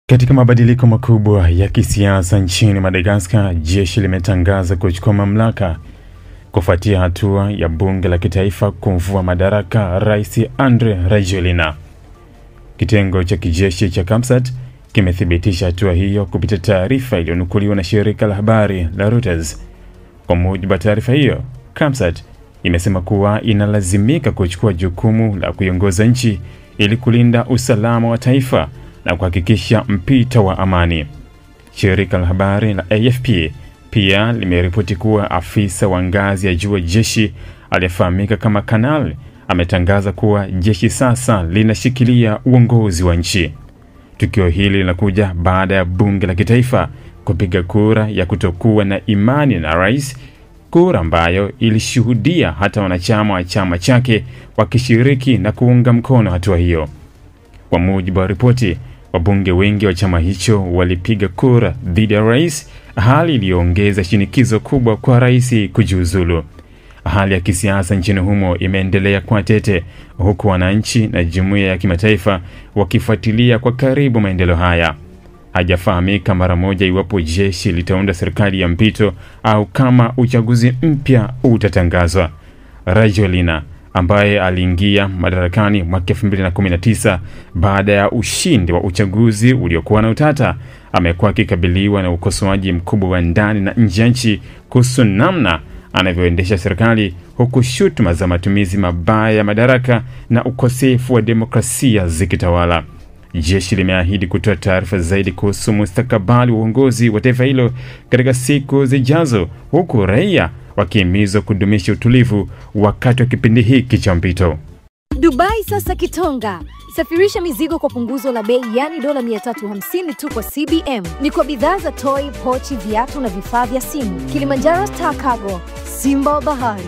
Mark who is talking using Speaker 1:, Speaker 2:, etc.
Speaker 1: Katika mabadiliko makubwa ya kisiasa nchini Madagascar, jeshi limetangaza kuchukua mamlaka kufuatia hatua ya bunge la kitaifa kumvua madaraka Rais Andry Rajoelina. Kitengo cha kijeshi cha Kamsat kimethibitisha hatua hiyo kupitia taarifa iliyonukuliwa na shirika la habari la Reuters. Kwa mujibu wa taarifa hiyo, Kamsat imesema kuwa inalazimika kuchukua jukumu la kuiongoza nchi ili kulinda usalama wa taifa na kuhakikisha mpito wa amani. Shirika la habari la AFP pia limeripoti kuwa afisa wa ngazi ya juu wa jeshi aliyefahamika kama Kanali ametangaza kuwa jeshi sasa linashikilia uongozi wa nchi. Tukio hili linakuja baada ya bunge la kitaifa kupiga kura ya kutokuwa na imani na rais, kura ambayo ilishuhudia hata wanachama wa chama chake wakishiriki na kuunga mkono hatua hiyo. Kwa mujibu wa ripoti, wabunge wengi wa chama hicho walipiga kura dhidi ya rais, hali iliyoongeza shinikizo kubwa kwa rais kujiuzulu. Hali ya kisiasa nchini humo imeendelea kuwa tete, huku wananchi na jumuiya ya kimataifa wakifuatilia kwa karibu maendeleo haya. Hajafahamika mara moja iwapo jeshi litaunda serikali ya mpito au kama uchaguzi mpya utatangazwa. Rajoelina, ambaye aliingia madarakani mwaka 2019 baada ya ushindi wa uchaguzi uliokuwa na utata, amekuwa akikabiliwa na ukosoaji mkubwa wa ndani na nje ya nchi kuhusu namna anavyoendesha serikali, huku shutuma za matumizi mabaya ya madaraka na ukosefu wa demokrasia zikitawala. Jeshi limeahidi kutoa taarifa zaidi kuhusu mustakabali wa uongozi wa taifa hilo katika siku zijazo, huku raia wakihimizwa kudumisha utulivu wakati wa kipindi hiki cha mpito.
Speaker 2: Dubai sasa Kitonga. Safirisha mizigo kwa punguzo la bei, yani $350 tu kwa CBM. Ni kwa bidhaa za toy, pochi, viatu na vifaa vya simu. Kilimanjaro Star Cargo, Simba Bahari.